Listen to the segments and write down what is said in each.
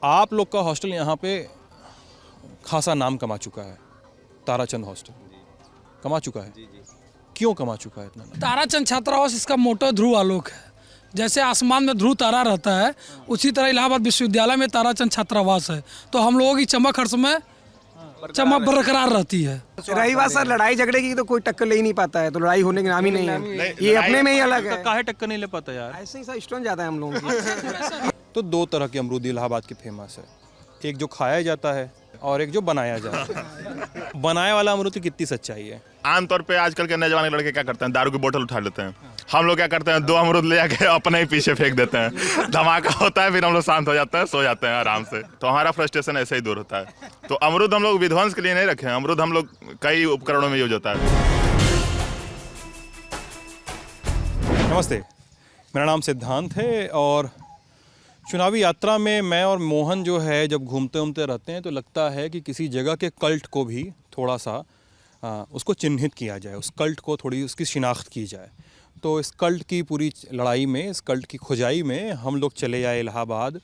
आप लोग का हॉस्टल यहाँ पे खासा नाम कमा चुका है। ताराचंद हॉस्टल कमा चुका है। क्यों कमा चुका है इतना नाम? ताराचंद छात्रावास, इसका मोटो ध्रुव आलोक है। जैसे आसमान में ध्रुव तारा रहता है, उसी तरह इलाहाबाद विश्वविद्यालय में ताराचंद छात्रावास है। तो हम लोगों की चमक हर समय चमक बरकरार रहती है। रही बात सर लड़ाई झगड़े की, तो कोई टक्कर ले ही नहीं पाता है, तो लड़ाई होने के नाम ही नहीं है। ये अपने में ही अलग है। काहे टक्कर नहीं ले पाता यार? ऐसे ही सर स्टूडेंट जाता है हम लोगों की। तो दो तरह के अमरूद इलाहाबाद के फेमस है, एक जो खाया जाता है और एक जो बनाया जाता है। बनाया वाला अमरूद की कितनी सच्चाई है? आमतौर पे आजकल के नौजवान लड़के क्या करते हैं, दारू की बोतल उठा लेते हैं। हम लोग क्या करते हैं, 2 अमरूद ले जाके अपने ही पीछे फेंक देते हैं। धमाका होता है, फिर हम लोग शांत हो जाते हैं, सो जाते हैं आराम से। तो हमारा फ्रस्ट्रेशन ऐसे ही दूर होता है। तो अमरूद हम लोग विध्वंस के लिए नहीं रखे हैं, अमरूद हम लोग कई उपकरणों में यूज होता है। नमस्ते, मेरा नाम सिद्धांत है और चुनावी यात्रा में मैं और मोहन जो है जब घूमते घूमते रहते हैं तो लगता है कि किसी जगह के कल्ट को भी थोड़ा सा उसको चिन्हित किया जाए, उस कल्ट को थोड़ी उसकी शिनाख्त की जाए। तो इस कल्ट की पूरी लड़ाई में, इस कल्ट की खुजाई में हम लोग चले आए इलाहाबाद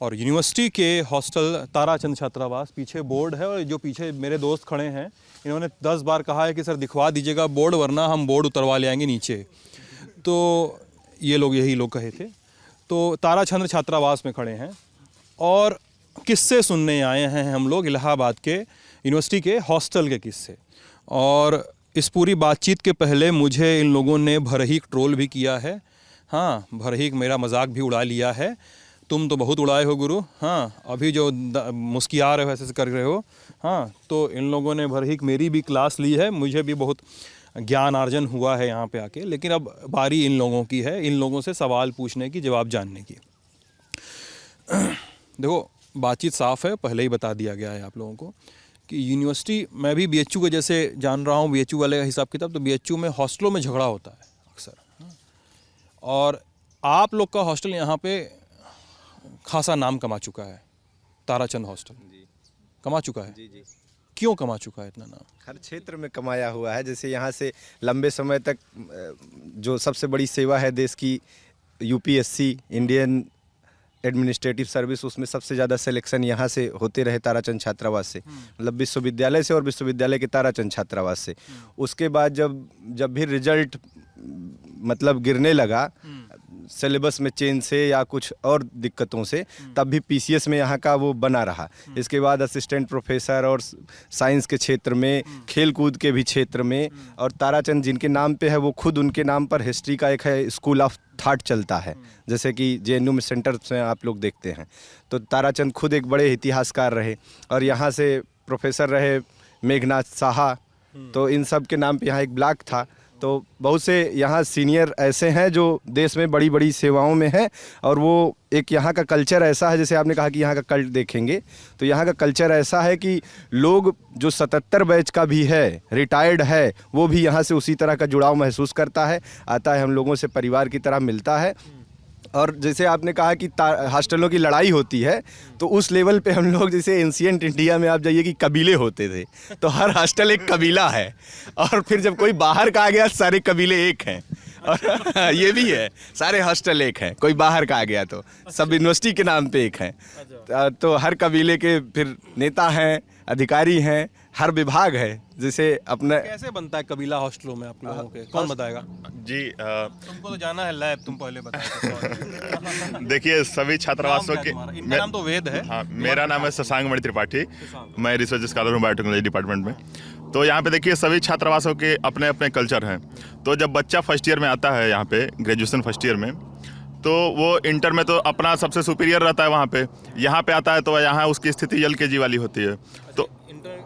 और यूनिवर्सिटी के हॉस्टल ताराचंद छात्रावास। पीछे बोर्ड है और जो पीछे मेरे दोस्त खड़े हैं इन्होंने 10 बार कहा है कि सर दिखवा दीजिएगा बोर्ड, वरना हम बोर्ड उतरवा ले आएंगे नीचे। तो ये लोग यही लोग कहे थे। तो ताराचंद छात्रावास में खड़े हैं और किस्से सुनने आए हैं हम लोग इलाहाबाद के यूनिवर्सिटी के हॉस्टल के किस्से। और इस पूरी बातचीत के पहले मुझे इन लोगों ने भरहीक ट्रोल भी किया है। हाँ, भरहीक मेरा मजाक भी उड़ा लिया है। तुम तो बहुत उड़ाए हो गुरु। हाँ, अभी जो मुस्किया रहे हो, ऐसे कर रहे हो। हाँ, तो इन लोगों ने भरहीक मेरी भी क्लास ली है, मुझे भी बहुत ज्ञान अर्जन हुआ है यहाँ पे आके। लेकिन अब बारी इन लोगों की है, इन लोगों से सवाल पूछने की, जवाब जानने की। देखो, बातचीत साफ़ है, पहले ही बता दिया गया है आप लोगों को कि यूनिवर्सिटी, मैं भी बीएचयू के जैसे जान रहा हूँ, बीएचयू वाले का हिसाब किताब, तो बीएचयू में हॉस्टलों में झगड़ा होता है अक्सर। और आप लोग का हॉस्टल यहाँ पे खासा नाम कमा चुका है। ताराचंद हॉस्टल कमा चुका है। जी। क्यों कमा चुका है इतना नाम? हर क्षेत्र में कमाया हुआ है। जैसे यहाँ से लंबे समय तक जो सबसे बड़ी सेवा है देश की, यूपीएससी, इंडियन एडमिनिस्ट्रेटिव सर्विस, उसमें सबसे ज़्यादा सिलेक्शन यहाँ से होते रहे ताराचंद छात्रावास से। मतलब विश्वविद्यालय से और विश्वविद्यालय के ताराचंद छात्रावास से। उसके बाद जब भी रिजल्ट मतलब गिरने लगा सिलेबस में चेंज से या कुछ और दिक्कतों से, तब भी पीसीएस में यहाँ का वो बना रहा। इसके बाद असिस्टेंट प्रोफेसर और साइंस के क्षेत्र में, खेल कूद के भी क्षेत्र में। और ताराचंद जिनके नाम पे है, वो खुद उनके नाम पर हिस्ट्री का एक है स्कूल ऑफ थॉट चलता है, जैसे कि जेएनयू में सेंटर में आप लोग देखते हैं। तो ताराचंद खुद एक बड़े इतिहासकार रहे और यहाँ से प्रोफेसर रहे मेघनाथ साहा। तो इन सब के नाम पे यहाँ एक ब्लॉक था। तो बहुत से यहाँ सीनियर ऐसे हैं जो देश में बड़ी बड़ी सेवाओं में हैं। और वो एक यहाँ का कल्चर ऐसा है, जैसे आपने कहा कि यहाँ का कल्ट देखेंगे, तो यहाँ का कल्चर ऐसा है कि लोग जो 77 बैच का भी है, रिटायर्ड है, वो भी यहाँ से उसी तरह का जुड़ाव महसूस करता है, आता है, हम लोगों से परिवार की तरह मिलता है। और जैसे आपने कहा कि हॉस्टलों की लड़ाई होती है, तो उस लेवल पे हम लोग, जैसे एंशिएंट इंडिया में आप जाइए कि कबीले होते थे, तो हर हॉस्टल एक कबीला है। और फिर जब कोई बाहर का आ गया, सारे कबीले एक हैं। और ये भी है, सारे हॉस्टल एक हैं। कोई बाहर का आ गया तो सब यूनिवर्सिटी के नाम पे एक हैं। तो हर कबीले के फिर नेता हैं, अधिकारी हैं, हर विभाग है। जैसे अपना कैसे बनता है कबीला हॉस्टलों में आप लोगों के? कौन बताएगा? जी, तुमको तो जाना है लैब, तुम पहले बताओ। देखिए, सभी छात्रावासों के, इनका नाम तो वेद है। हाँ, मेरा नाम है शशांक मणि त्रिपाठी। मैं रिसर्च स्कॉलर हूँ बायोटेक्नोलॉजी डिपार्टमेंट में। तो यहाँ पे देखिए, सभी छात्रावासों के अपने अपने कल्चर हैं। तो जब बच्चा फर्स्ट ईयर में आता है यहाँ पे, ग्रेजुएशन फर्स्ट ईयर में, तो वो इंटर में तो अपना सबसे सुपीरियर रहता है वहाँ पे। यहाँ पे आता है तो यहाँ उसकी स्थिति एलकेजी वाली होती है। तो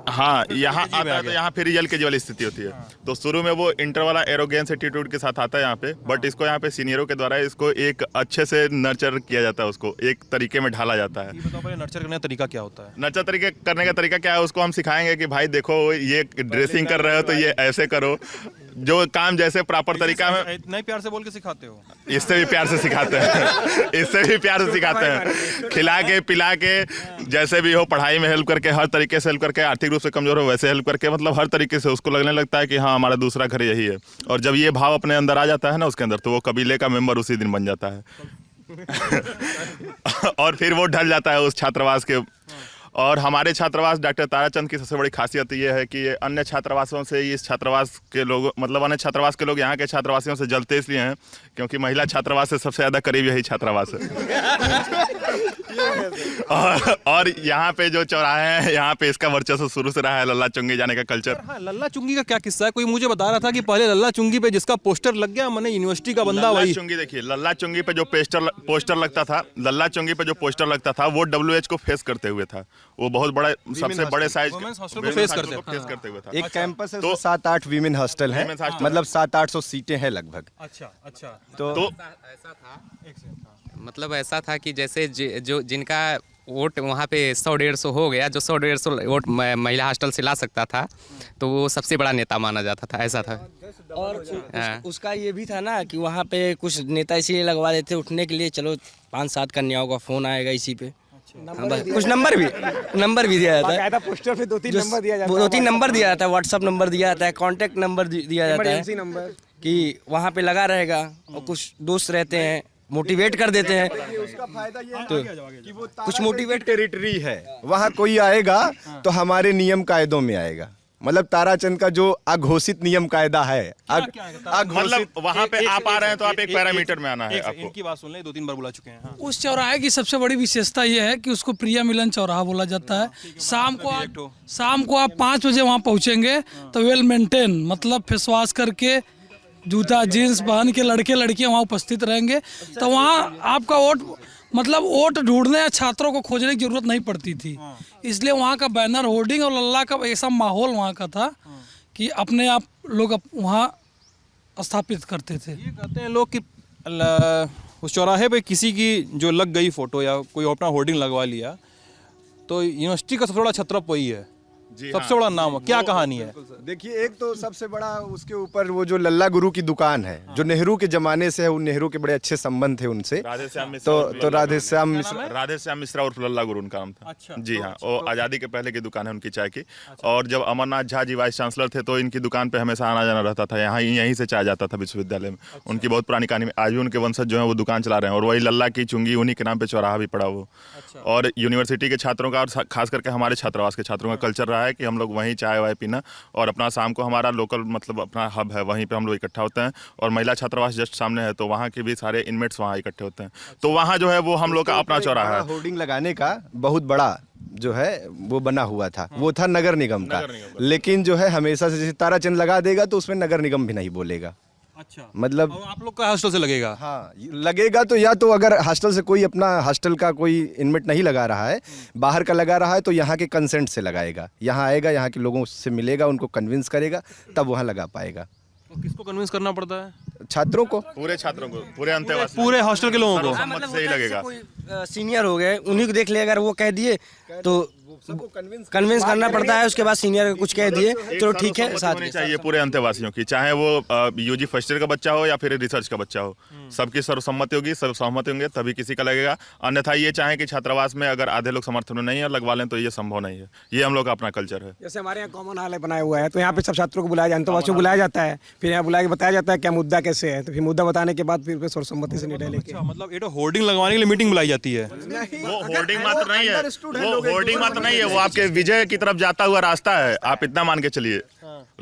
हाँ, यहाँ आता है तो यहाँ फिर एलकेजी वाली स्थिति होती है। तो शुरू में वो इंटर वाला एरोगेंस एटीट्यूड के साथ आता है यहाँ पे, बट इसको यहाँ पे सीनियरों के द्वारा इसको एक अच्छे से नर्चर किया जाता है, उसको एक तरीके में ढाला जाता है। बताओ पहले, नर्चर करने का तरीका क्या होता है? नर्चर करने का तरीका क्या है, उसको हम सिखाएंगे कि भाई देखो, ये ड्रेसिंग कर रहे हो तो ये ऐसे करो, जो काम जैसे प्रॉपर तरीका में। इतना ही प्यार से बोल के सिखाते हो? इससे भी प्यार से सिखाते हैं। इससे भी प्यार से सिखाते हैं, खिला के पिला के, जैसे भी हो, पढ़ाई में हेल्प करके, हर तरीके से हेल्प करके, आर्थिक रूप से कमजोर हो वैसे हेल्प करके, मतलब हर तरीके से उसको लगने लगता है कि हाँ, हमारा दूसरा घर यही है। और जब ये भाव अपने अंदर आ जाता है ना उसके अंदर, तो वो कबीले का मेंबर उसी दिन बन जाता है। और फिर वो ढल जाता है उस छात्रावास के। और हमारे छात्रावास डॉक्टर ताराचंद की सबसे बड़ी खासियत ये है कि ये अन्य छात्रावासों से इस छात्रावास के लोग, मतलब अन्य छात्रावास के लोग यहाँ के छात्रावासियों से जलते इसलिए हैं क्योंकि महिला छात्रावास से सबसे ज़्यादा करीब यही छात्रावास है। और यहाँ पे जो चौराहे हैं, यहाँ पे इसका वर्चस्व शुरू से रहा है, लल्ला चुंगी जाने का कल्चर। हाँ, लल्ला चुंगी का क्या किस्सा है? कोई मुझे बता रहा था कि पहले लल्ला चुंगी पे जिसका पोस्टर लग गया, मैंने यूनिवर्सिटी का बंदा वही। चुंगी देखिए, लल्ला चुंगी पे जो पोस्टर लगता था, लल्ला चुंगी पे जो पोस्टर लगता था वो WH को फेस करते हुए था। वो बहुत बड़ा, सबसे बड़े साइज Women's hostel को फेस करते हुए था। एक कैंपस है, तो 7-8 वीमेन हॉस्टल है, Women's hostel। मतलब 700-800 सीटें हैं लगभग। अच्छा। तो मतलब ऐसा था कि जैसे जो जिनका वोट वहाँ पे 100-150 हो गया, जो 100-150 वोट महिला हॉस्टल से ला सकता था, तो वो सबसे बड़ा नेता माना जाता था, ऐसा था। और उसका ये भी था ना कि वहाँ पे कुछ नेता इसीलिए लगवा देते उठने के लिए, चलो 5-7 कन्याओं का फ़ोन आएगा इसी पे। हाँ, बस कुछ नंबर भी दिया जाता है, पोस्टर पे 2-3 नंबर दिया जाता है, 2-3 नंबर दिया जाता है, व्हाट्सअप नंबर दिया जाता है, कॉन्टैक्ट नंबर दिया जाता है नंबर कि वहाँ पे लगा रहेगा। और कुछ दोस्त रहते हैं, मोटिवेट कर देते हैं। उसका फायदा ये तो कि वो कुछ मोटिवेट टेरिटरी है, वहाँ कोई आएगा तो हमारे नियम कायदों में आएगा। मतलब ताराचंद का जो अघोषित नियम कायदा है, मतलब वहाँ पे आप आ रहे हैं तो आप एक पैरामीटर में आना है आपको। इनकी बात सुन ले, 2-3 बार बुला चुके हैं। हाँ। उस चौराहे की सबसे बड़ी विशेषता यह है कि उसको प्रिया मिलन चौराहा बोला जाता है। शाम को आप 5 बजे वहाँ पहुँचेंगे तो वेल मेंटेन, मतलब फेस वॉश करके, जूता जीन्स पहन के लड़के लड़कियाँ वहाँ उपस्थित रहेंगे। तो वहाँ आपका वोट ढूंढने या छात्रों को खोजने की जरूरत नहीं पड़ती थी। इसलिए वहाँ का बैनर होर्डिंग और लल्ला का ऐसा माहौल वहाँ का था कि अपने आप लोग वहाँ स्थापित करते थे। ये कहते हैं लोग कि उस चौराहे पे किसी की जो लग गई फोटो या कोई अपना होर्डिंग लगवा लिया तो यूनिवर्सिटी का सबसे बड़ा छत्रप वही है, सबसे बड़ा नाम है। क्या कहानी है? देखिए, एक तो सबसे बड़ा उसके ऊपर वो जो लल्ला गुरु की दुकान है, जो नेहरू के जमाने से है, उन नेहरू के बड़े अच्छे संबंध थे उनसे। तो राधेश्याम मिश्रा उर्फ लल्ला गुरु उनका नाम था। अच्छा। जी हाँ, वो आज़ादी के पहले की दुकान है उनकी चाय की। और जब अमरनाथ झा जी वाइस चांसलर थे तो इनकी दुकान पे हमेशा आना जाना रहता था। यहीं से चाय जाता था विश्वविद्यालय में। उनकी बहुत पुरानी कहानी में आज भी उनके वंशज जो है वो दुकान चला रहे हैं। और वही लल्ला की चुंगी, उन्हीं के नाम पे चौराहा भी पड़ा वो। और यूनिवर्सिटी के छात्रों का और खास करके हमारे छात्रावास के छात्रों का कल्चर रहा है कि हम लोग वहीं चाय वाय पीना, और अपना शाम को हमारा लोकल मतलब अपना हब है, वहीं पे हम लोग इकट्ठा होते हैं। और महिला छात्रावास जस्ट सामने है तो वहाँ के भी सारे इनमेट्स वहाँ इकट्ठे होते हैं। तो वहाँ जो है वो हम लोग का अपना चौराहा है। होर्डिंग लगाने का बहुत बड़ा जो है वो बना हुआ था, वो था नगर निगम का। लेकिन जो है हमेशा से जैसे ताराचंद लगा देगा तो उसमें नगर निगम भी नहीं बोलेगा। अच्छा, मतलब आप लोग का हॉस्टल से लगेगा? हाँ, लगेगा तो या तो अगर हॉस्टल से कोई अपना हॉस्टल का कोई इनमेट नहीं लगा रहा है, बाहर का लगा रहा है, तो यहाँ के कंसेंट से लगाएगा। यहाँ आएगा, यहाँ के लोगों से मिलेगा, उनको कन्विंस करेगा, तब वहाँ लगा पाएगा। तो किसको कन्विंस करना पड़ता है? छात्रों को, पूरे छात्रों को, पूरे अंतेवासी, पूरे हॉस्टल के लोगों को। सर्वसम्मति से ही लगेगा। कोई सीनियर हो गए, उन्हीं को देख ले, अगर वो कह दिए तो कन्विंस करना पड़ता है। उसके बाद सीनियर कुछ कह दिए, चलो ठीक है, साथ होनी चाहिए पूरे अंतेवासियों की, चाहे वो यूजी फर्स्ट ईयर का बच्चा हो या फिर रिसर्च का बच्चा हो। सबकी सर्वसम्मति होगी, सब सहमति होंगे तभी किसी का लगेगा। अन्यथा ये चाहे कि छात्रावास में अगर आधे लोग समर्थन में नहीं है लगवा लें तो ये संभव नहीं है। ये हम लोग का अपना कल्चर है। जैसे हमारे यहाँ कॉमन हॉल बनाया हुआ है, तो यहाँ पे सब छात्रों को बुलाया, अंतर्वासियों को बुलाया जाता है। फिर यहाँ बुला के बताया जाता है क्या मुद्दा कैसे है, तो फिर मुद्दा बताने के बाद फिर सर्वसम्मति से निर्णय लेके। अच्छा, मतलब ये तो होर्डिंग लगवाने के लिए मीटिंग बुलाई जाती है? वो होर्डिंग मात्र नहीं है, वो होर्डिंग मात्र नहीं है, वो आपके विजय की तरफ जाता हुआ रास्ता है। आप इतना मान के चलिए,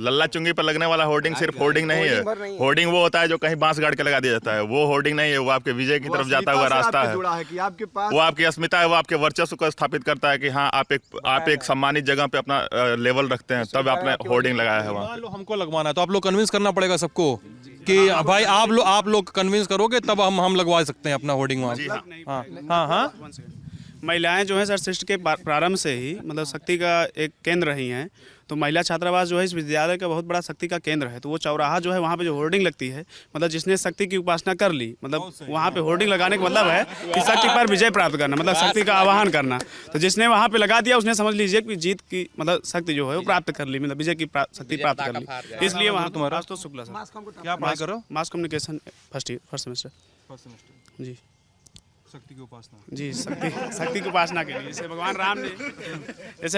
लल्ला चुंगी पर लगने वाला होर्डिंग सिर्फ होर्डिंग नहीं है। होर्डिंग वो होता है जो कहीं बांस गाड़ के लगा दिया जाता है, वो होर्डिंग नहीं है। वो आपके विजय की तरफ जाता हुआ रास्ता है। वो आपकी अस्मिता है, वो आपके वर्चस्व को स्थापित करता है कि हाँ आप एक सम्मानित जगह पे अपना लेवल रखते हैं, तब आपने होर्डिंग लगाया है वहाँ। हमको लगवाना है तो आप लोग कन्विंस करना पड़ेगा सबको कि भाई आप लोग कन्विंस करोगे तब हम लगवा सकते हैं अपना होर्डिंग वहाँ। हाँ। महिलाएं जो है सर सृष्टि के प्रारंभ से ही मतलब शक्ति का एक केंद्र रही हैं। तो महिला छात्रावास जो है इस विद्यालय का बहुत बड़ा शक्ति का केंद्र है। तो वो चौराहा जो है वहाँ पे जो होर्डिंग लगती है, मतलब जिसने शक्ति की उपासना कर ली, मतलब वहाँ पे होर्डिंग लगाने का मतलब है कि शक्ति पर विजय प्राप्त करना, मतलब शक्ति का आवाहन करना। तो जिसने वहाँ पे लगा दिया उसने समझ लीजिए कि जीत की मतलब शक्ति जो है वो प्राप्त कर ली, मतलब विजय की शक्ति प्राप्त कर ली। इसलिए वहाँ तुम्हारा तो शुक्ला सर, क्या पढ़ाई करो? मास कम्युनिकेशन फर्स्ट सेमेस्टर जी। शक्ति की उपासना। जी, शक्ति की उपासना के लिए जैसे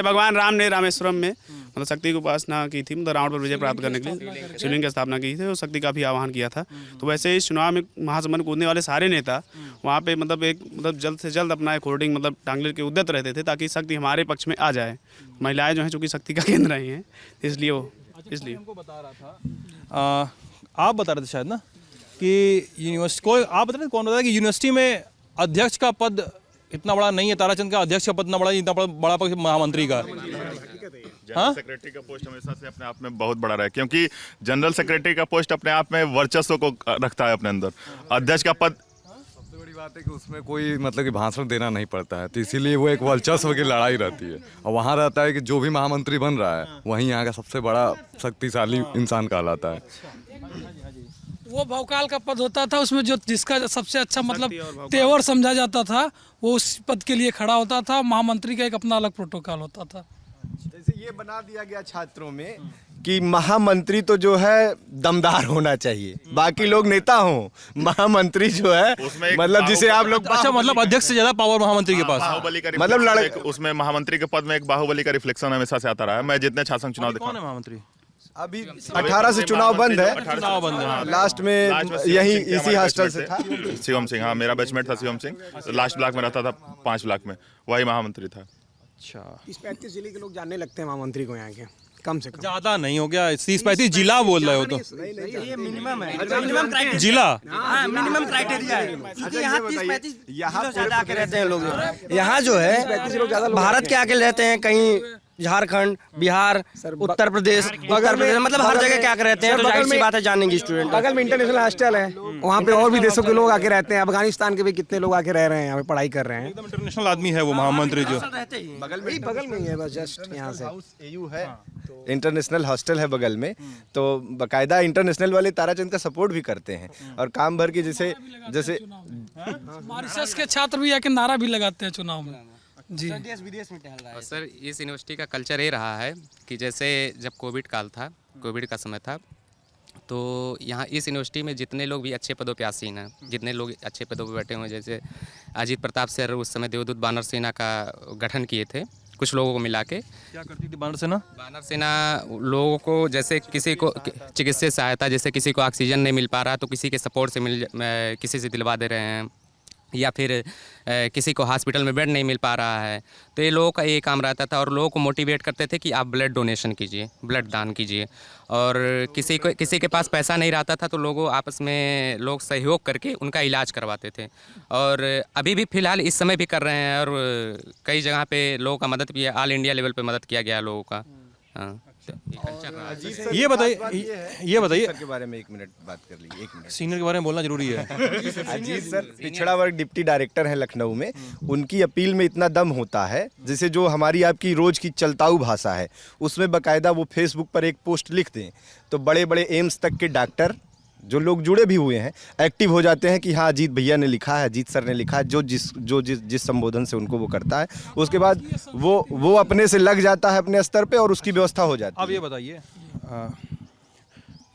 भगवान राम ने रामेश्वरम में मतलब शक्ति की उपासना की थी, मतलब रावण पर विजय प्राप्त करने के लिए शिवलिंग की स्थापना की थी और शक्ति का भी आह्वान किया था। तो वैसे ही चुनाव में महासमुंद कूदने वाले सारे नेता वहाँ पे मतलब जल्द से जल्द अपना एक होर्डिंग मतलब टांगने के उद्यत रहते थे ताकि शक्ति हमारे पक्ष में आ जाए। महिलाएं जो हैं चूँकि शक्ति का केंद्र रही हैं इसलिए हमको बता रहा था आप बता रहे थे शायद ना कि यूनिवर्सिटी को आप बता रहे थे, कौन बता कि यूनिवर्सिटी में अध्यक्ष का पद इतना बड़ा नहीं है, ताराचंद का अध्यक्ष का पद इतना बड़ा पद महामंत्री का। जनरल सेक्रेटरी का पोस्ट हमेशा से अपने आप में बहुत बड़ा रहा है, क्योंकि जनरल सेक्रेटरी का पोस्ट अपने आप में वर्चस्व को रखता है अपने अंदर। अध्यक्ष का पद सबसे बड़ी बात है कि उसमें कोई मतलब कि भाषण देना नहीं पड़ता है, तो इसीलिए वो एक वर्चस्व की लड़ाई रहती है। और वहाँ रहता है कि जो भी महामंत्री बन रहा है वहीं यहाँ का सबसे बड़ा शक्तिशाली इंसान कहलाता है। वो भौकाल का पद होता था, उसमें जो जिसका सबसे अच्छा मतलब तेवर समझा जाता था वो उस पद के लिए खड़ा होता था। महामंत्री का एक अपना अलग प्रोटोकॉल होता था। जैसे ये बना दिया गया छात्रों में कि महामंत्री तो जो है दमदार होना चाहिए, बाकी लोग नेता हों, महामंत्री जो है मतलब जिसे आप लोग अच्छा मतलब अध्यक्ष से ज्यादा पावर महामंत्री के पास। बाहुबली का मतलब उसमें महामंत्री के पद में एक बाहुबली का रिफ्लेक्शन हमेशा से आता रहा है। मैं जितने शासन चुनाव देखा, कौन है महामंत्री? अभी 18 से चुनाव बंद है, चुनाव बंद है। लास्ट में यही इसी हॉस्टल से था शिवम सिंह। हाँ, मेरा बैचमेट था शिवम सिंह, लास्ट ब्लॉक में रहता था 5 ब्लॉक में, वही महामंत्री था। अच्छा, 30-35 जिले के लोग जानने लगते हैं महामंत्री को यहाँ के, कम से कम। ज्यादा नहीं हो गया? 30-35 जिला बोल रहे हो तो ये मिनिमम है, मिनिमम क्राइटेरिया। जिला मिनिमम क्राइटेरिया है, क्योंकि यहाँ 30-35 किलो ज्यादा आके रहते हैं लोग। यहाँ जो है भारत के आके रहते हैं, कहीं झारखंड, बिहार, उत्तर प्रदेश मतलब हर जगह क्या रहते हैं। तो जाहिर सी बात है जानेंगे स्टूडेंट। बगल में इंटरनेशनल हॉस्टल है, वहाँ पे और भी देशों के लोग आके रहते हैं। अफगानिस्तान के भी कितने लोग आके रह रहे हैं, यहाँ पे पढ़ाई कर रहे हैं। एकदम इंटरनेशनल आदमी है वो महामंत्री जो। बगल में ही है बस, जस्ट यहाँ से। एयू है, इंटरनेशनल हॉस्टल है बगल में, तो बकायदा इंटरनेशनल वाले ताराचंद का सपोर्ट भी करते हैं और काम भर के जैसे मॉरिशस के छात्र भी आके नारा भी लगाते हैं चुनाव में। जी, देश विदेश में टहल रहा है। और सर इस यूनिवर्सिटी का कल्चर ये रहा है कि जैसे जब कोविड काल था, कोविड का समय था, तो यहाँ इस यूनिवर्सिटी में जितने लोग भी अच्छे पदों पे आसीन हैं, जितने लोग अच्छे पदों पे बैठे हुए हैं, जैसे अजीत प्रताप सर उस समय देवदूत बानर सेना का गठन किए थे कुछ लोगों को मिला के। क्या करती थी बानर सेना? बानर सेना लोगों को जैसे किसी को चिकित्सीय सहायता, जैसे किसी को ऑक्सीजन नहीं मिल पा रहा तो किसी के सपोर्ट से किसी से दिलवा दे रहे हैं, या फिर किसी को हॉस्पिटल में बेड नहीं मिल पा रहा है, तो ये लोगों का ये काम रहता था। और लोगों को मोटिवेट करते थे कि आप ब्लड डोनेशन कीजिए, ब्लड दान कीजिए। और किसी के पास पैसा नहीं रहता था तो लोगों आपस में लोग सहयोग करके उनका इलाज करवाते थे। और अभी भी फ़िलहाल इस समय भी कर रहे हैं, और कई जगह पे लोगों का मदद भी है, ऑल इंडिया लेवल पे मदद किया गया लोगों का। हाँ, ये बताइए के बारे में 1 मिनट बात कर लीजिए। 1 मिनट। सीनियर के बारे में बोलना जरूरी है। अजीत सर पिछड़ा वर्ग डिप्टी डायरेक्टर हैं लखनऊ में, उनकी अपील में इतना दम होता है, जैसे जो हमारी आपकी रोज की चलताऊ भाषा है उसमें बकायदा वो फेसबुक पर एक पोस्ट लिख दें तो बड़े बड़े एम्स तक के डॉक्टर जो लोग जुड़े भी हुए हैं एक्टिव हो जाते हैं कि हाँ अजीत भैया ने लिखा है, अजीत सर ने लिखा है, जिस संबोधन से उनको वो करता है, उसके बाद वो अपने से लग जाता है अपने स्तर पे और उसकी व्यवस्था हो जाती है। अब ये बताइए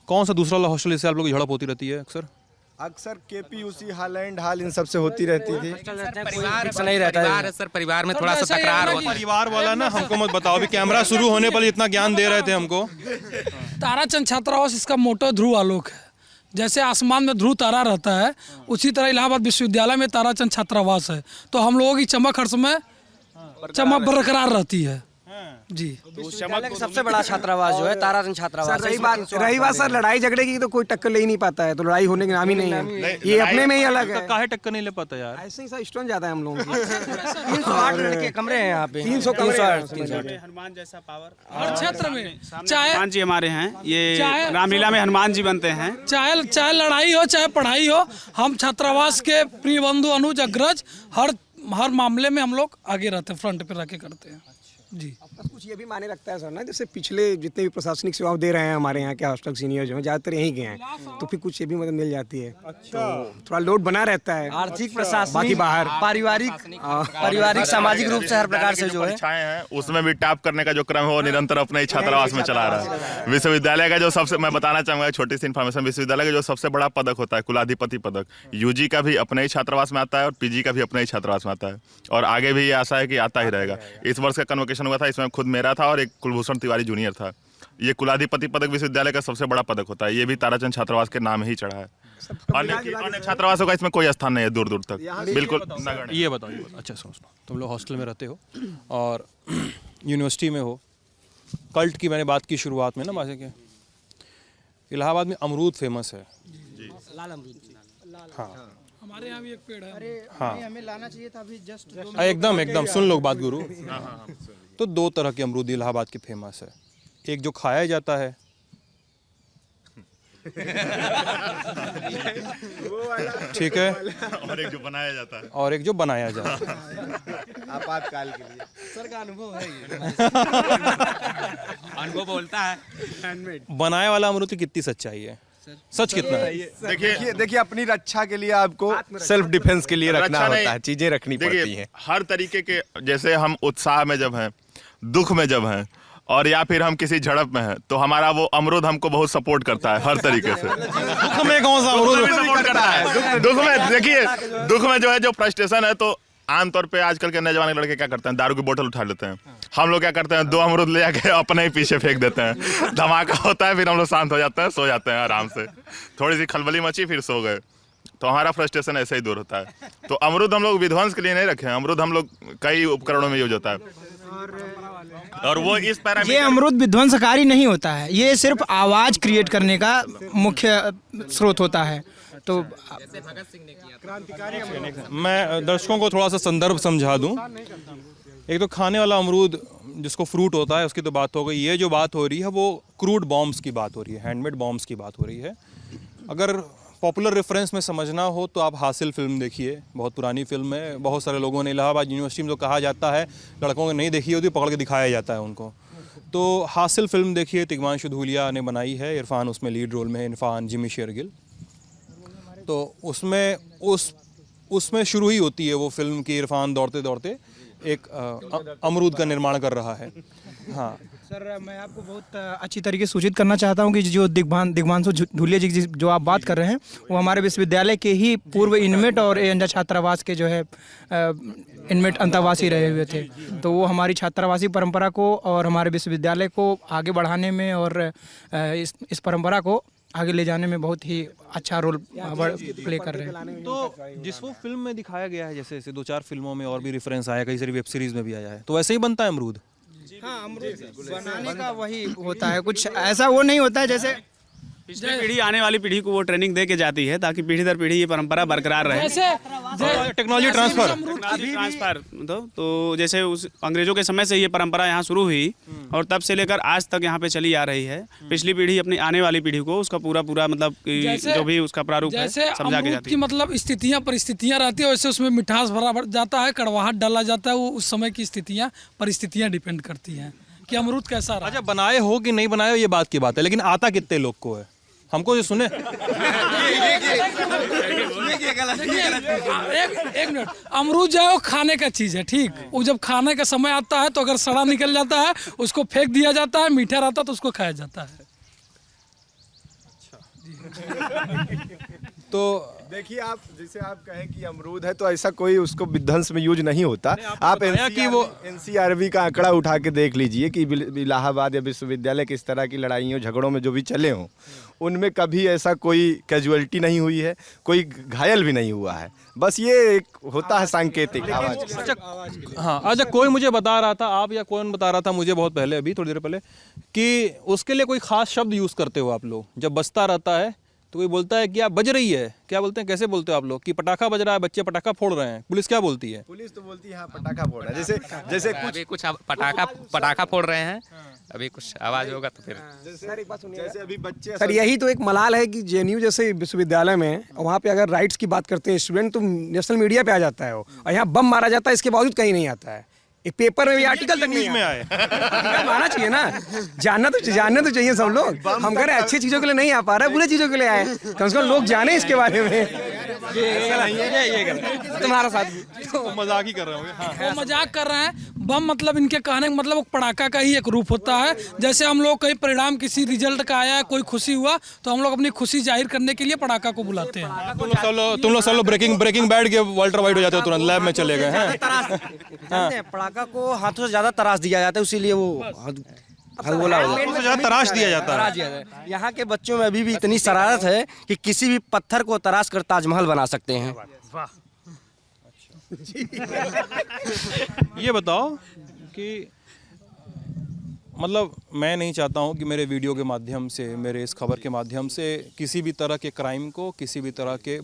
कौन सा दूसरा हॉस्टल जिससे आप लोग की झड़प होती रहती है अक्सर केपीयूसी, हालैंड हाल इन सब से होती रहती थी। परिवार है सर, परिवार में थोड़ा सा तकरार होता है। परिवार वाला ना हमको मत बताओ, अभी कैमरा शुरू होने पर इतना ज्ञान दे रहे थे हमको। ताराचंद छात्रावास, इसका मोटो ध्रुव आलोक है। जैसे आसमान में ध्रुव तारा रहता है, उसी तरह इलाहाबाद विश्वविद्यालय में ताराचंद छात्रावास है। तो हम लोगों की चमक हर समय चमक बरकरार रहती है। जी, विश्वविद्यालय का सबसे बड़ा छात्रावास जो है ताराचंद छात्रावास। रही बात सर लड़ाई झगड़े की, तो कोई टक्कर ले ही नहीं पाता है, तो लड़ाई होने के नाम ही नहीं है। ये अपने में ही अलग है। काहे टक्कर नहीं ले पाता यार? ऐसे ही सर स्टूडेंट ज्यादा है हम लोगों की। 308 लड़के कमरे हैं यहाँ पे, 308 हनुमान जैसा पावर हर क्षेत्र में, चाहे हनुमान जी हमारे हैं, ये रामलीला में हनुमान जी बनते हैं। चाहे लड़ाई हो चाहे पढ़ाई हो, हम छात्रावास के प्रिय बंधु अनुज अग्रज हर मामले में हम लोग आगे रहते हैं, फ्रंट पे रह के करते हैं। जी। बस कुछ ये भी माने रखता है सर ना, जैसे पिछले जितने भी प्रशासनिक सेवाएं दे रहे हैं हमारे यहाँ के हॉस्टल सीनियर जो हैं ज़्यादातर यहीं के हैं, तो फिर कुछ ये भी मदद मिल जाती है। अच्छा, तो थोड़ा लोड बना रहता है। आर्थिक प्रशासनिक बाकी बाहर पारिवारिक सामाजिक रूप से हर प्रकार से जो है परीक्षाएं हैं उसमें भी टॉप करने का जो क्रम है वो निरंतर अपने ही छात्रावास में चला रहा है। विश्वविद्यालय का जो सबसे, मैं बताना चाहूंगा छोटी सी इन्फॉर्मेशन, विश्वविद्यालय का जो सबसे बड़ा पदक होता है कुलाधिपति पदक, यूजी का भी अपने ही छात्रावास में आता है और पीजी का भी अपने ही छात्रावास में आता है, और आगे भी ये आशा है कि आता ही रहेगा। इस वर्ष का कन्वोकेशन हुआ था, इसमें खुद मेरा था और एक कुलभूषण तिवारी जूनियर था। ये कुलाधिपति पदक विश्वविद्यालय का सबसे बड़ा पदक होता है, ये भी ताराचंद छात्रावास के नाम ही चढ़ा है। अन्य छात्रावासों का इसमें कोई स्थान नहीं है दूर दूर तक, बिल्कुल नगण्य। ये बताओ अच्छा सुनो, तुम लोग हॉस्टल में रहते हो और यूनिवर्सिटी में हो। कल्ट की मैंने बात की शुरुआत में ना मासे के, इलाहाबाद में अमरूद फेमस है। लाल अमरूद। हाँ हमारे यहाँ भी एक पेड़ है। हाँ हमें लाना चाहिए था अभी जस्ट एकदम सुन लो बात गुरु। तो दो तरह के अमरूद इलाहाबाद के फेमस है, एक जो खाया जाता है ठीक है, और एक जो बनाया जाता है, और एक जो बनाया जाता है। आपातकाल के लिए सर का अनुभव है अनुभव बोलता है। बनाए वाला अमरूद की कितनी सच्चाई है, सच कितना है? देखिए अपनी रक्षा के लिए आपको सेल्फ डिफेंस के लिए रखना होता है, चीजें रखनी पड़ती हैं। हर तरीके के, जैसे हम उत्साह में जब हैं, दुख में जब हैं, और या फिर हम किसी झड़प में हैं, तो हमारा वो अमरूद हमको बहुत सपोर्ट करता है हर तरीके से। दुख में कौन सा अमरूद सपोर्ट करता है? दुख में देखिए, दुख में जो है जो फ्रस्ट्रेशन है, तो आमतौर पे आजकल के नौजवान लड़के क्या करते हैं, दारू की बोतल उठा लेते हैं। हम लोग क्या करते हैं, 2 अमरूद ले आके अपने ही पीछे फेंक देते हैं, धमाका होता है, फिर हम लोग शांत हो जाते हैं, सो जाते हैं आराम से। थोड़ी सी खलबली मची, फिर सो गए, तो हमारा फ्रस्ट्रेशन ऐसे ही दूर होता है। तो अमरूद हम लोग विध्वंस के लिए नहीं रखे हैं, अमरूद हम लोग कई उपकरणों में यूज होता है, और वो इस पैरामीटर, ये अमरूद विध्वंसकारी नहीं होता है, ये सिर्फ आवाज क्रिएट करने का मुख्य स्रोत होता है। तो मैं दर्शकों को थोड़ा सा संदर्भ समझा दूं। एक तो खाने वाला अमरूद जिसको फ्रूट होता है उसकी तो बात हो गई, ये जो बात हो रही है वो क्रूड बॉम्ब्स की बात हो रही है, हैंडमेड बॉम्ब्स की बात हो रही है। अगर पॉपुलर रेफरेंस में समझना हो तो आप हासिल फिल्म देखिए, बहुत पुरानी फिल्म है, बहुत सारे लोगों ने इलाहाबाद यूनिवर्सिटी में तो कहा जाता है, लड़कों को नहीं देखी होती, पकड़ के दिखाया जाता है उनको। तो हासिल फिल्म देखिए, तिग्मांशु धूलिया ने बनाई है, इरफान उसमें लीड रोल में है, इरफान, जिमी शेरगिल। तो उसमें शुरू ही होती है वो फिल्म की, इरफान दौड़ते दौड़ते एक अमरूद का निर्माण कर रहा है। हाँ सर, मैं आपको बहुत अच्छी तरीके से सूचित करना चाहता हूं कि जो दिग्मांशु धूलिया जी जो आप बात कर रहे हैं वो हमारे विश्वविद्यालय के ही पूर्व इनमेट और एएनजा छात्रावास के जो है इनमेट अंतर्वासी रहे हुए थे। तो वो हमारी छात्रावासी परंपरा को और हमारे विश्वविद्यालय को आगे बढ़ाने में और इस परंपरा को आगे ले जाने में बहुत ही अच्छा रोल प्ले कर रहे हैं। तो जिस वो फिल्म में दिखाया गया है, जैसे 2-4 फिल्मों में और भी रेफरेंस आया, कई सारी वेब सीरीज में भी आया है, तो वैसे ही बनता है अमरूद। हाँ, अमरूद बनाने का वही होता है, कुछ ऐसा वो नहीं होता है जैसे पिछली पीढ़ी आने वाली पीढ़ी को वो ट्रेनिंग दे के जाती है ताकि पीढ़ी दर पीढ़ी ये परंपरा बरकरार रहे। टेक्नोलॉजी ट्रांसफर तो जैसे उस अंग्रेजों के समय से ये परंपरा यहाँ शुरू हुई और तब से लेकर आज तक यहाँ पे चली आ रही है। पिछली पीढ़ी अपनी आने वाली पीढ़ी को उसका पूरा मतलब कि जो भी उसका प्रारूप है समझा के जाती है। मतलब स्थितियाँ परिस्थितियाँ रहती है, वैसे उसमें मिठास भरा जाता है, कड़वाहट डाला जाता है, वो उस समय की स्थितियाँ परिस्थितियाँ डिपेंड करती हैं कि अमरूद कैसा रहा। अच्छा, बनाए हो कि नहीं बनाए हो ये बात की बात है, लेकिन आता कितने लोग को है, हमको ये सुने। एक मिनट, अमरूद जो है वो खाने का चीज है, ठीक। वो जब खाने का समय आता है तो अगर सड़ा निकल जाता है उसको फेंक दिया जाता है, मीठा रहता है तो उसको खाया जाता है। तो देखिए, आप जैसे आप कहें कि अमरूद है तो ऐसा कोई उसको विध्वंस में यूज नहीं होता। आप एनसीआरबी का आंकड़ा उठा के देख लीजिए कि इलाहाबाद या विश्वविद्यालय के इस तरह की लड़ाइयों झगड़ों में जो भी चले हों उनमें कभी ऐसा कोई कैजुअलिटी नहीं हुई है, कोई घायल भी नहीं हुआ है। बस ये एक होता है सांकेतिक आवाज। अच्छा, कोई मुझे बता रहा था, आप या कौन बता रहा था मुझे बहुत पहले, अभी थोड़ी देर पहले, कि उसके लिए कोई खास शब्द यूज करते हो आप लोग। जब बजता रहता है तो कोई बोलता है कि आप बज रही है, क्या बोलते हैं, कैसे बोलते हो आप लोग? कि पटाखा बज रहा है, बच्चे पटाखा फोड़ रहे हैं, पुलिस क्या बोलती है? पुलिस तो बोलती है हाँ पटाखा फोड़ रहा है, जैसे कुछ पटाखा फोड़ रहे हैं, अभी कुछ आवाज होगा तो फिर। जैसे अभी बच्चे, सर यही तो एक मलाल है कि जेएनयू जैसे विश्वविद्यालय में, वहाँ पे अगर राइट्स की बात करते हैं स्टूडेंट तो नेशनल मीडिया पे आ जाता है वो, और यहाँ बम मारा जाता है, इसके बावजूद कहीं नहीं आता है। एक पेपर में भी आर्टिकल तक नहीं में आए। आर्टिकल आना चाहिए ना, जानना तो चाहिए सब लोग। हम कह रहे हैं अच्छी चीजों के लिए नहीं आ पा रहा है, बुरी चीजों के लिए आए, कम से कम लोग जाने इसके बारे में। तुम्हारा साथ भी तो मजाक ही कर रहे होंगे। हाँ। वो मजाक कर रहे हैं। बम मतलब इनके कहने का मतलब वो पटाखा का ही एक रूप होता है। जैसे हम लोग कहीं परिणाम किसी रिजल्ट का आया, कोई खुशी हुआ, तो हम लोग अपनी खुशी जाहिर करने के लिए पटाखा को बुलाते हैं। तुम लोग सब लोग ब्रेकिंग बैड के वाल्टर वाइट हो जाते हो, तुरंत लैब में चले गए हैं। जानते हैं, पटाखा को हाथों से ज्यादा तराश दिया जाता है, इसीलिए वो हलगोला हो जाता है। सबसे ज्यादा तराश दिया जाता है। तराश दिया जाता है। यहाँ के बच्चों में अभी भी इतनी शरारत है कि किसी भी पत्थर को तराश कर ताजमहल बना सकते हैं। ये बताओ कि मतलब मैं नहीं चाहता हूँ कि मेरे वीडियो के माध्यम से, मेरे इस खबर के माध्यम से किसी भी तरह के क्राइम को, किसी भी तरह के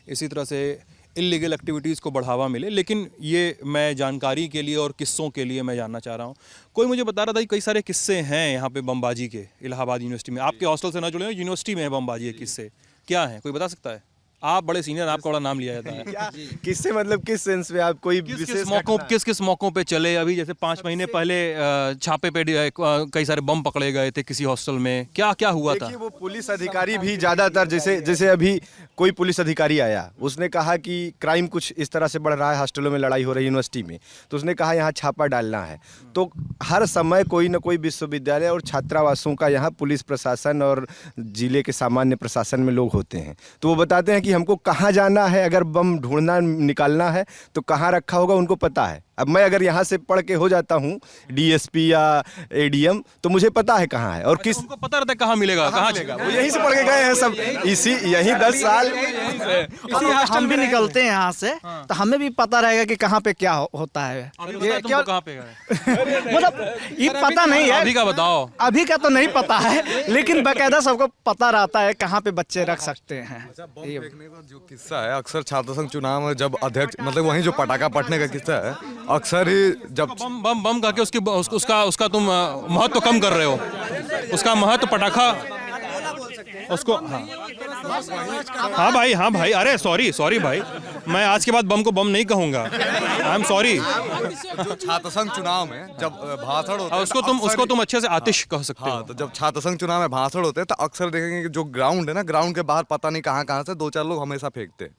इसी तरह से इलीगल एक्टिविटीज़ को बढ़ावा मिले, लेकिन ये मैं जानकारी के लिए और किस्सों के लिए मैं जानना चाह रहा हूँ। कोई मुझे बता रहा था कि कई सारे किस्से हैं यहाँ पे बमबाजी के, इलाहाबाद यूनिवर्सिटी में। आपके हॉस्टल से ना जुड़े हो, यूनिवर्सिटी में है बमबाजी के किस्से, क्या हैं, कोई बता सकता है? आप बड़े सीनियर, आपका बड़ा नाम लिया जाता है। किससे मतलब किस सेंस में आप कोई किस मौकों पे चले? अभी जैसे 5 महीने पहले छापे पे कई सारे बम पकड़े गए थे किसी हॉस्टल में, क्या क्या हुआ था? वो पुलिस अधिकारी भी ज्यादातर, जैसे अभी कोई पुलिस अधिकारी आया, उसने कहा कि क्राइम कुछ इस तरह से बढ़ रहा है, हॉस्टलों में लड़ाई हो रही है यूनिवर्सिटी में, तो उसने कहा यहाँ छापा डालना है। तो हर समय कोई न कोई विश्वविद्यालय और छात्रावासों का यहाँ पुलिस प्रशासन और जिले के सामान्य प्रशासन में लोग होते हैं, तो वो बताते हैं कि हमको कहाँ जाना है, अगर बम ढूंढना निकालना है तो कहाँ रखा होगा उनको पता है। अब मैं अगर यहाँ से पढ़ के हो जाता हूँ डीएसपी या एडीएम, तो मुझे पता है कहाँ है और किस, उनको पता रहता है कहाँ मिलेगा, कहाँ मिलेगा। वो यहीं से पढ़ के गए हैं सब, यहीं 10 साल। हम भी निकलते हैं यहाँ से, तो हमें भी पता रहेगा कि कहाँ पे क्या होता है। ये कहाँ पे गए? मतलब ये पता नहीं है अभी का बताओ। अभी का तो नहीं पता है, लेकिन बाकायदा सबको पता रहता है कहाँ पे बच्चे रख सकते हैं। जो किस्सा है अक्सर छात्र संघ चुनाव में जब अध्यक्ष, मतलब वहीं जो पटाखा फटने का किस्सा है, अक्सर ही जब बम कह के उसका तुम महत्व कम कर रहे हो, उसका महत्व पटाखा उसको। हाँ भाई, अरे सॉरी भाई, मैं आज के बाद बम को बम नहीं कहूँगा, आई एम सॉरी। छात्र संघ चुनाव में जब भाषण होता है उसको तुम अच्छे से आतिश कह सकते हो। तो जब छात्र संघ चुनाव में भाषण होते हैं तो अक्सर देखेंगे कि जो ग्राउंड है ना, ग्राउंड के बाहर पता नहीं कहाँ से 2-4 लोग हमेशा फेंकते हैं।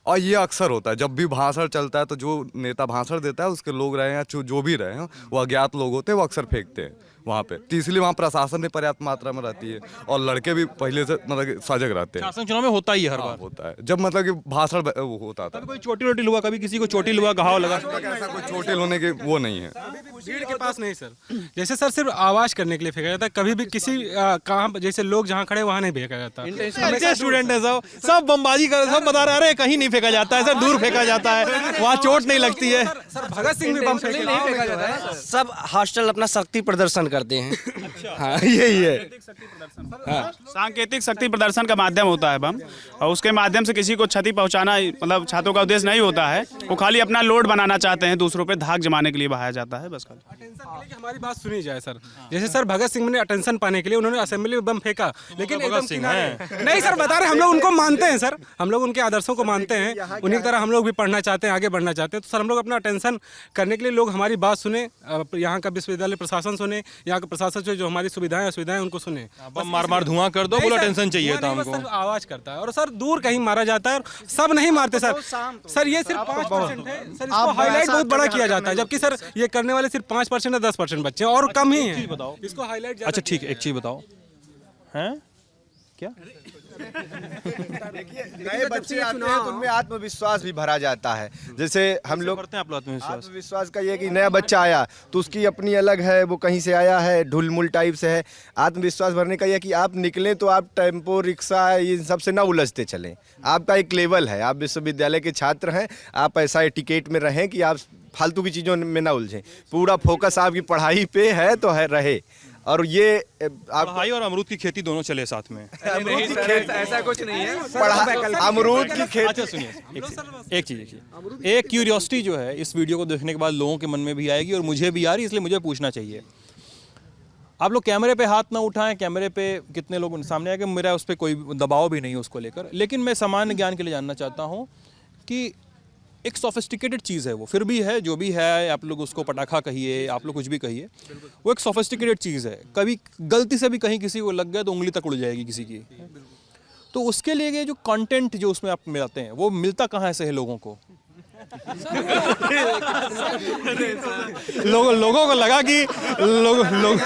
और ये अक्सर होता है जब भी भाषण चलता है, तो जो नेता भाषण देता है उसके लोग रहे या जो भी रहे हैं वो अज्ञात लोग होते हैं, वो अक्सर फेंकते हैं वहाँ पे। तो इसलिए वहाँ प्रशासन भी पर्याप्त मात्रा में रहती है और लड़के भी पहले से मतलब सजग रहते हैं। शासन चुनाव में होता ही हर बार होता है जब मतलब कि भाषण होता था। कोई चोटी हुआ, कभी किसी को चोटिल हुआ, घाव लगा? ऐसा कोई चोटिल होने के वो नहीं है भीड़ के पास नहीं सर। जैसे सर सिर्फ आवाज करने के लिए फेंका जाता है, कभी भी किसी कहाँ जैसे लोग जहाँ खड़े वहाँ नहीं फेंका जाता। स्टूडेंट है सब बमबाजी कर, सब बता रहे अरे कहीं नहीं फेंका जाता है सर, दूर फेंका जाता है, वहाँ चोट नहीं लगती है। सर भगत सिंह भी बम फेंका जाता है। सब हॉस्टल अपना शक्ति प्रदर्शन करते हैं। हाँ यही है, सांकेतिक शक्ति प्रदर्शन का माध्यम होता है बम, और उसके माध्यम से किसी को क्षति पहुंचाना मतलब छात्रों का उद्देश्य नहीं होता है। वो खाली अपना लोड बनाना चाहते हैं, दूसरों पे धाक जमाने के लिए बहाया जाता है बस। हमारी बात सुनी जाए सर, जैसे सर भगत सिंह ने अटेंशन पाने के लिए उन्होंने असेंबली में बम फेंका, लेकिन एकदम नहीं सर बता रहे हम लोग उनको मानते हैं सर, हम लोग उनके आदर्शों को मानते हैं, उन्हीं की तरह हम लोग भी पढ़ना चाहते हैं, आगे बढ़ना चाहते हैं। तो सर हम लोग अपना अटेंशन करने के लिए लोग हमारी बात सुने, यहाँ का विश्वविद्यालय प्रशासन सुने, यहाँ का प्रशासन जो हमारी सुविधाएं असुविधाएं उनको सुने। मार धुआं कर दो, बोलो टेंशन चाहिए था हमको। सर आवाज करता है और सर दूर कहीं मारा जाता है और सब नहीं मारते सर ये सिर्फ 5% है सर, इसको हाईलाइट बहुत बड़ा किया जाता है, जबकि सर ये करने वाले सिर्फ 5% या 10% बच्चे हैं और कम ही है। इसको हाईलाइट। अच्छा ठीक है, एक चीज बताओ, हैं क्या नए बच्चे आते हैं तो उनमें आत्मविश्वास भी भरा जाता है। जैसे हम लोग करते हैं आप लोग आत्मविश्वास का ये कि नया बच्चा आया तो उसकी अपनी अलग है, वो कहीं से आया है, ढुलमुल टाइप से है। आत्मविश्वास भरने का यह कि आप निकलें तो आप टेम्पो रिक्शा इन सब से ना उलझते चलें। आपका एक लेवल है, आप विश्वविद्यालय के छात्र हैं, आप ऐसा एटिकेट में रहें कि आप फालतू की चीज़ों में ना उलझें। पूरा फोकस आपकी पढ़ाई पे है तो है रहे। और ये आप पढ़ाई और अमरूद की खेती दोनों चले साथ में। अमरूद की खेती ऐसा कुछ नहीं है, अमरूद की खेती। अच्छा सुनिए एक चीज़, एक क्यूरियोसिटी जो है इस वीडियो को देखने के बाद लोगों के मन में भी आएगी और मुझे भी आ रही है, इसलिए मुझे पूछना चाहिए। आप लोग कैमरे पे हाथ ना उठाएं, कैमरे पे कितने लोग सामने आए कि मेरा उस पर कोई दबाव भी नहीं है उसको लेकर, लेकिन मैं सामान्य ज्ञान के लिए जानना चाहता हूँ कि एक सोफिस्टिकेटेड चीज़ है वो, फिर भी है जो भी है, आप लोग उसको पटाखा कहिए, आप लोग कुछ भी कहिए, वो एक सोफिस्टिकेटेड चीज़ है। कभी गलती से भी कहीं किसी को लग गया तो उंगली तक उड़ जाएगी किसी की। तो उसके लिए ये जो कंटेंट जो उसमें आप मिलाते हैं वो मिलता कहाँ से है लोगों को? लोगों को लगा कि लोग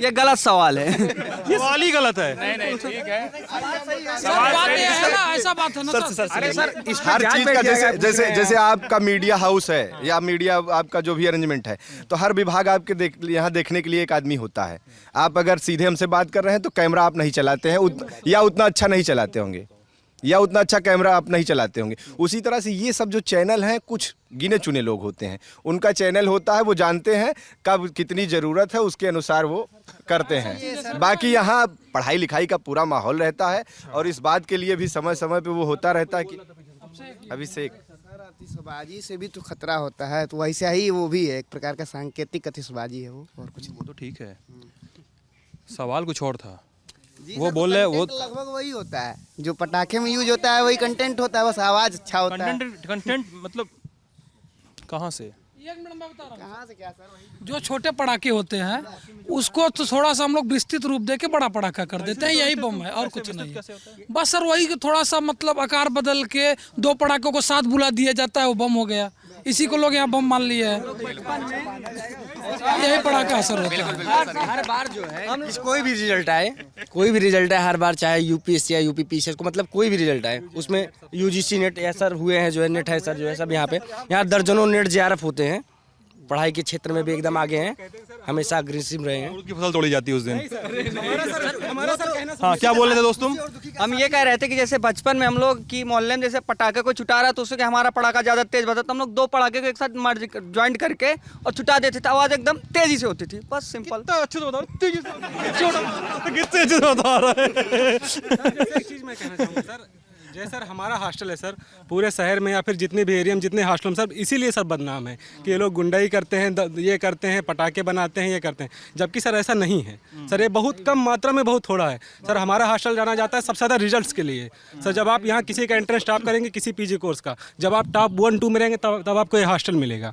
ये गलत सवाल है। सवाल ही गलत है। नहीं ठीक है। बात ये है ना, ऐसा बात है ना सर। अरे सर, हर चीज का जैसे आपका मीडिया हाउस है या मीडिया आपका जो भी अरेंजमेंट है, तो हर विभाग आपके यहाँ देखने के लिए एक आदमी होता है। आप अगर सीधे हमसे बात कर रहे हैं तो कैमरा आप नहीं चलाते हैं या उतना अच्छा नहीं चलाते होंगे, या उतना अच्छा कैमरा आप नहीं चलाते होंगे। उसी तरह से ये सब जो चैनल हैं, कुछ गिने चुने लोग होते हैं, उनका चैनल होता है, वो जानते हैं कब कितनी ज़रूरत है, उसके अनुसार वो करते हैं। बाकी यहाँ पढ़ाई लिखाई का पूरा माहौल रहता है और इस बात के लिए भी समय समय पे वो होता रहता है कि अभिषेक आतिशबाजी से भी तो खतरा होता है, तो वैसे ही वो भी है, एक प्रकार का सांकेतिक आतिशबाजी है वो, और कुछ वो तो ठीक है। सवाल कुछ और था। वो बोल रहे वो लगभग वही होता है जो पटाखे में यूज होता है, वही कंटेंट होता है, बस आवाज अच्छा होता है। कंटेंट मतलब कहाँ से? कहाँ से क्या सर? जो छोटे पटाखे होते हैं उसको तो थोड़ा सा हम लोग विस्तृत रूप दे के बड़ा पटाखा कर देते हैं, यही बम है और कुछ नहीं है। बस सर वही थोड़ा सा मतलब आकार बदल के 2 पटाखों को साथ बुला दिया जाता है, वो बम हो गया। इसी को लोग यहाँ बम मान लिए हैं, यही पटाखा असर होता है। हर बार जो है कोई भी रिजल्ट आए, हर बार चाहे यूपीएससी या यूपीपीसीएस को, मतलब कोई भी रिजल्ट आए, उसमें यूजीसी नेट या सर हुए हैं जो है, नेट है सर जो है, सब यहाँ दर्जनों नेट जेआरएफ होते हैं। पढ़ाई के क्षेत्र में भी एकदम आगे हैं, हमेशा अग्रेसिव रहे हैं। उनकी फसल तोड़ी जाती है उस दिन। हाँ, क्या बोल रहे थे दोस्त तुम? हम ये कह रहे थे कि जैसे बचपन में हम लोग की मोहल्ले में जैसे पटाखे को छुटा रहा तो उससे हमारा पटाखा ज़्यादा तेज बजता, तो हम लोग 2 पटाखे को एक साथ ज्वाइंट करके और छुटा देते थे, आवाज़ एकदम तेजी से होती थी। बस सिंपल। अच्छे से बताओ, तेजी से कितने अच्छे से बता रहा है। एक चीज़ मैं कहना चाहूँगा सर, जैसे सर हमारा हॉस्टल है सर, पूरे शहर में या फिर जितने भी एरिया में जितने हॉस्टल में सर, इसीलिए सर बदनाम है कि ये लोग गुंडाई करते हैं, ये करते हैं, पटाखे बनाते हैं, ये करते हैं, जबकि सर ऐसा नहीं है सर। ये बहुत कम मात्रा में बहुत थोड़ा है सर। हमारा हॉस्टल जाना जाता है सबसे ज़्यादा रिजल्ट्स के लिए सर। जब आप यहाँ किसी का एंट्रेंस टॉप करेंगे, किसी पीजी कोर्स का, जब आप टॉप 1-2 में रहेंगे तब आपको ये हॉस्टल मिलेगा।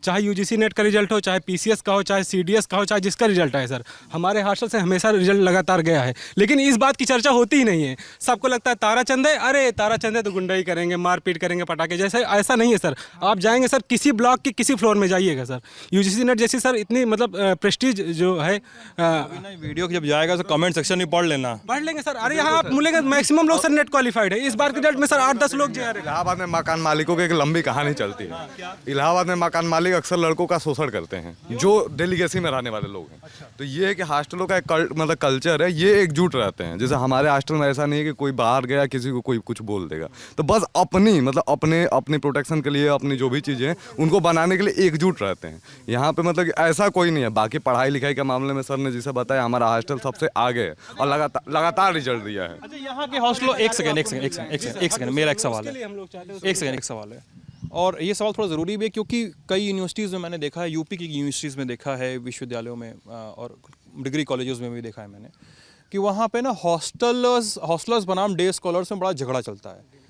चाहे यूजीसी नेट का रिजल्ट हो, चाहे पीसीएस का हो, चाहे सीडीएस का हो, चाहे जिसका रिजल्ट आए सर, हमारे हॉस्टल से हमेशा रिजल्ट लगातार गया है। लेकिन इस बात की चर्चा होती ही नहीं है। सबको लगता है ताराचंद है, अरे ताराचंद है तो गुंडाई करेंगे, मारपीट करेंगे, पटाखे। जैसे ऐसा नहीं है सर। आप जाएंगे सर किसी ब्लॉक के किसी फ्लोर में जाइएगा सर, यूजीसी नेट जैसी सर इतनी मतलब प्रेस्टीज जो है। वीडियो जब जाएगा तो कमेंट सेक्शन में पढ़ लेना, पढ़ लेंगे सर। अरे यहाँ आप मिलेंगे मैक्सिमम लोग सर नेट क्वालिफाइड है। इस बार के रिजल्ट में सर 8-10 लोग जो है। इलाहाबाद में मकान मालिकों की एक लंबी कहानी चलती है। इलाहाबाद में मकान मालिक अक्सर लड़कों का शोषण करते हैं, जो डेलीगेसी में रहने वाले लोग हैं। तो ये है कि हॉस्टलों का एक मतलब कल्चर है, ये एकजुट रहते हैं। जैसे हमारे हॉस्टल में ऐसा नहीं है कि कोई बाहर गया किसी को कोई कुछ बोल देगा, तो बस अपनी मतलब अपने प्रोटेक्शन के लिए अपनी जो भी चीज़ें हैं उनको बनाने के लिए एकजुट रहते हैं। यहाँ पे मतलब ऐसा कोई नहीं है। बाकी पढ़ाई लिखाई के मामले में सर ने जिसे बताया, हमारा हॉस्टल सबसे आगे है और लगातार रिजल्ट दिया है। अच्छा, यहाँ के हॉस्टलों एक सेकंड मेरा एक सवाल है, एक सवाल है, और ये सवाल थोड़ा ज़रूरी भी है क्योंकि कई यूनिवर्सिटीज़ में मैंने देखा है, यूपी की यूनिवर्सिटीज़ में देखा है, विश्वविद्यालयों में और डिग्री कॉलेजेस में भी देखा है मैंने कि वहाँ पे ना हॉस्टलर्स बनाम डे स्कॉलर्स में बड़ा झगड़ा चलता है।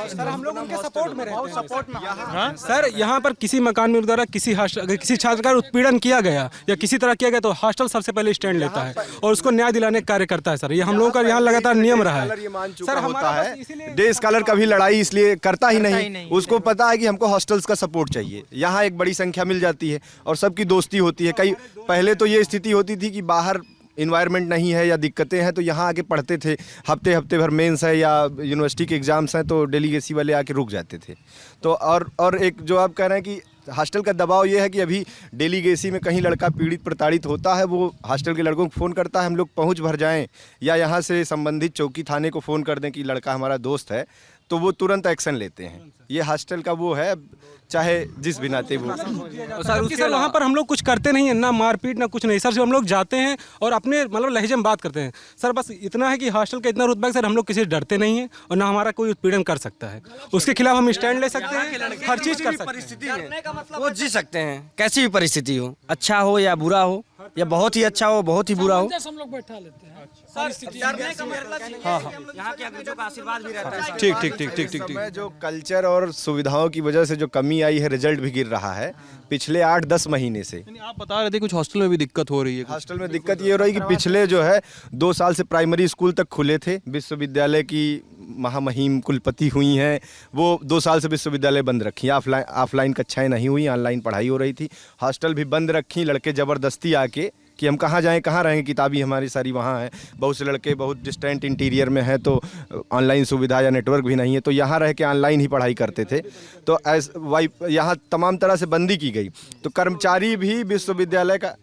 सर हम लोग उनके सपोर्ट में रहते हैं। सपोर्ट में हाँ सर, यहाँ पर किसी मकान में द्वारा किसी हॉस्टल अगर किसी छात्र का उत्पीड़न किया गया या किसी तरह किया गया तो हॉस्टल सबसे पहले स्टैंड लेता है और उसको न्याय दिलाने का कार्य करता है सर। ये हम लोगों का यहाँ लगातार नियम रहा है सर। होता है डे स्कॉलर कभी लड़ाई इसलिए करता ही नहीं, उसको पता है कि हमको हॉस्टल्स का सपोर्ट चाहिए। यहाँ एक बड़ी संख्या मिल जाती है और सबकी दोस्ती होती है। कई पहले तो ये स्थिति होती थी कि बाहर इन्वायरमेंट नहीं है या दिक्कतें हैं तो यहाँ आके पढ़ते थे। हफ्ते भर मेंस है या यूनिवर्सिटी के एग्ज़ाम्स हैं तो डेलीगेसी वाले आके रुक जाते थे। तो और एक जो आप कह रहे हैं कि हॉस्टल का दबाव ये है कि अभी डेलीगेसी में कहीं लड़का पीड़ित प्रताड़ित होता है, वो हॉस्टल के लड़कों को फ़ोन करता है, हम लोग पहुँच भर जाएँ या यहाँ से संबंधित चौकी थाने को फ़ोन कर दें कि लड़का हमारा दोस्त है, तो वो तुरंत एक्शन लेते हैं। ये हॉस्टल का वो है, चाहे जिस भी नाते वो सर वहाँ पर हम लोग कुछ करते नहीं है, ना मारपीट ना कुछ नहीं सर। जो हम लोग जाते हैं और अपने मतलब लहजे में बात करते हैं सर। बस इतना है कि हॉस्टल का इतना रुतबा है सर, हम लोग किसी से डरते नहीं है और ना हमारा कोई उत्पीड़न कर सकता है। उसके खिलाफ हम स्टैंड ले सकते हैं, हर चीज़ कर सकते हैं। वो जी सकते हैं कैसी भी परिस्थिति हो, अच्छा हो या बुरा हो, या बहुत ही अच्छा हो बहुत ही बुरा हो। हम लोग बैठा लेते हैं। डरने का मतलब नहीं है, यहाँ के अग्रजों का आशीर्वाद भी रहता है। ठीक ठीक ठीक ठीक ठीक ठीक। समय जो कल्चर और सुविधाओं की वजह से जो कमी आई है, रिजल्ट भी गिर रहा है पिछले 8-10 महीने से। यानी आप बता रहे थे कुछ हॉस्टल में भी दिक्कत हो रही है। हॉस्टल में दिक्कत ये हो रही है कि पिछले जो है 2 साल से प्राइमरी स्कूल तक खुले थे, विश्वविद्यालय की महामहिम कुलपति हुई हैं, वो 2 साल से विश्वविद्यालय बंद रखी, ऑफलाइन कक्षाएं नहीं हुई, ऑनलाइन पढ़ाई हो रही थी। हॉस्टल भी बंद रखी, लड़के ज़बरदस्ती आके कि हम कहाँ जाएं, कहाँ रहेंगे, किताबी हमारी सारी वहाँ है। बहुत से लड़के बहुत डिस्टेंट इंटीरियर में हैं, तो ऑनलाइन सुविधा या नेटवर्क भी नहीं है, तो यहाँ रह के ऑनलाइन ही पढ़ाई करते थे। तो यहाँ तमाम तरह से बंदी की गई। तो कर्मचारी भी विश्वविद्यालय का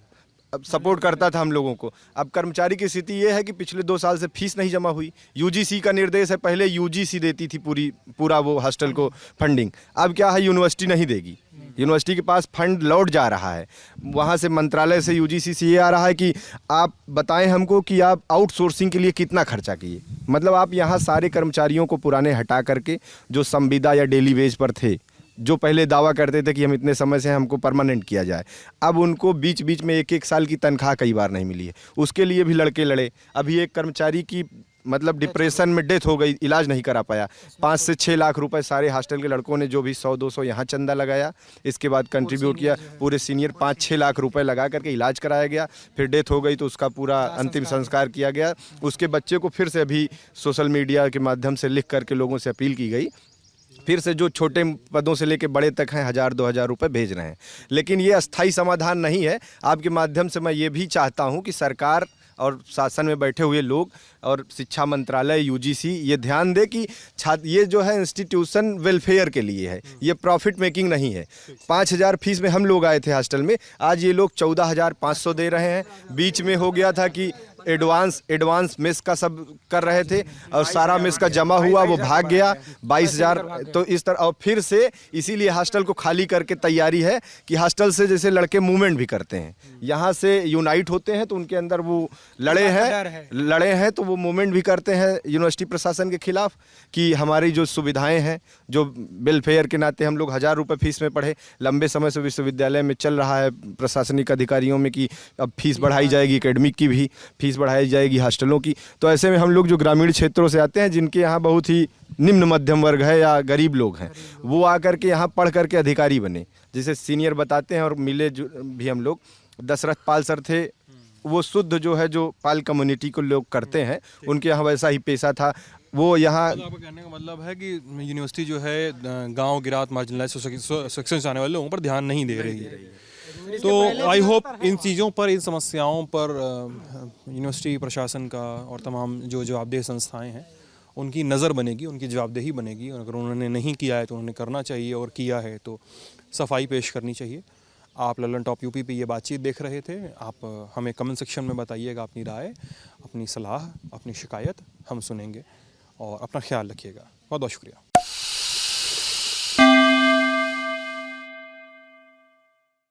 सपोर्ट करता था हम लोगों को। अब कर्मचारी की स्थिति ये है कि पिछले 2 साल से फीस नहीं जमा हुई। यूजीसी का निर्देश है, पहले यूजीसी देती थी पूरा वो हॉस्टल को फंडिंग। अब क्या है, यूनिवर्सिटी नहीं देगी। यूनिवर्सिटी के पास फंड लौट जा रहा है, वहाँ से मंत्रालय से यूजीसी से ये आ रहा है कि आप बताएं हमको कि आप आउटसोर्सिंग के लिए कितना खर्चा किए। मतलब आप यहाँ सारे कर्मचारियों को पुराने हटा करके जो संविदा या डेली वेज पर थे, जो पहले दावा करते थे कि हम इतने समय से हमको परमानेंट किया जाए, अब उनको बीच बीच में 1-1 साल की तनख्वाह कई बार नहीं मिली है। उसके लिए भी लड़के लड़े। अभी एक कर्मचारी की मतलब डिप्रेशन में डेथ हो गई, इलाज नहीं करा पाया। 5 से 6 लाख रुपए सारे हॉस्टल के लड़कों ने, जो भी 100-200 यहाँ चंदा लगाया, इसके बाद कंट्रीब्यूट किया, पूरे सीनियर 5-6 लाख रुपए लगा करके इलाज कराया गया। फिर डेथ हो गई तो उसका पूरा अंतिम संस्कार किया गया। उसके बच्चे को फिर से अभी सोशल मीडिया के माध्यम से लिख करके लोगों से अपील की गई, फिर से जो छोटे पदों से लेके बड़े तक हैं 1000-2000 रुपए भेज रहे हैं। लेकिन ये अस्थाई समाधान नहीं है। आपके माध्यम से मैं ये भी चाहता हूँ कि सरकार और शासन में बैठे हुए लोग और शिक्षा मंत्रालय, यूजीसी ये ध्यान दे कि छात्र, ये जो है इंस्टीट्यूशन वेलफेयर के लिए है, ये प्रॉफिट मेकिंग नहीं है। 5000 फीस में हम लोग आए थे हॉस्टल में, आज ये लोग 14500 दे रहे हैं। बीच में हो गया था कि एडवांस मेस का सब कर रहे थे और सारा मेस का जमा हुआ, वो भाग गया 22000। तो इस तरह, और फिर से इसीलिए हॉस्टल को खाली करके तैयारी है कि हॉस्टल से जैसे लड़के मूवमेंट भी करते हैं, यहाँ से यूनाइट होते हैं, तो उनके अंदर वो लड़े हैं तो वो मूवमेंट भी करते हैं यूनिवर्सिटी प्रशासन के खिलाफ कि हमारी जो सुविधाएं हैं, जो वेलफेयर के नाते हम लोग 1000 रुपये फीस में पढ़े, लंबे समय से विश्वविद्यालय में चल रहा है प्रशासनिक अधिकारियों में कि अब फीस बढ़ाई जाएगी, एकेडमिक की भी फीस बढ़ाई जाएगी, हॉस्टलों की। तो ऐसे में हम लोग जो ग्रामीण क्षेत्रों से आते हैं, जिनके यहाँ बहुत ही निम्न मध्यम वर्ग है या गरीब लोग हैं, वो आकर के यहाँ पढ़ करके अधिकारी बने। जैसे सीनियर बताते हैं, और मिले जो भी हम लोग, दशरथ पाल सर थे, वो शुद्ध जो है जो पाल कम्युनिटी को लोग करते हैं, उनके यहाँ वैसा ही पेशा था। वो यहाँ आपका कहने का मतलब है कि यूनिवर्सिटी जो है गांव गिरात मार्जिनलाइज्ड सेक्शन से आने वाले लोगों पर ध्यान नहीं दे रही है। तो आई होप इन चीज़ों पर, इन समस्याओं पर यूनिवर्सिटी प्रशासन का और तमाम जो जवाबदेह संस्थाएं हैं उनकी नज़र बनेगी, उनकी जवाबदेही बनेगी। और अगर उन्होंने नहीं किया है तो उन्होंने करना चाहिए, और किया है तो सफाई पेश करनी चाहिए। आप ललन टॉप यूपी पे ये बातचीत देख रहे थे। आप हमें कमेंट सेक्शन में बताइएगा अपनी राय, अपनी सलाह, अपनी शिकायत, हम सुनेंगे। और अपना ख्याल रखिएगा। बहुत बहुत शुक्रिया।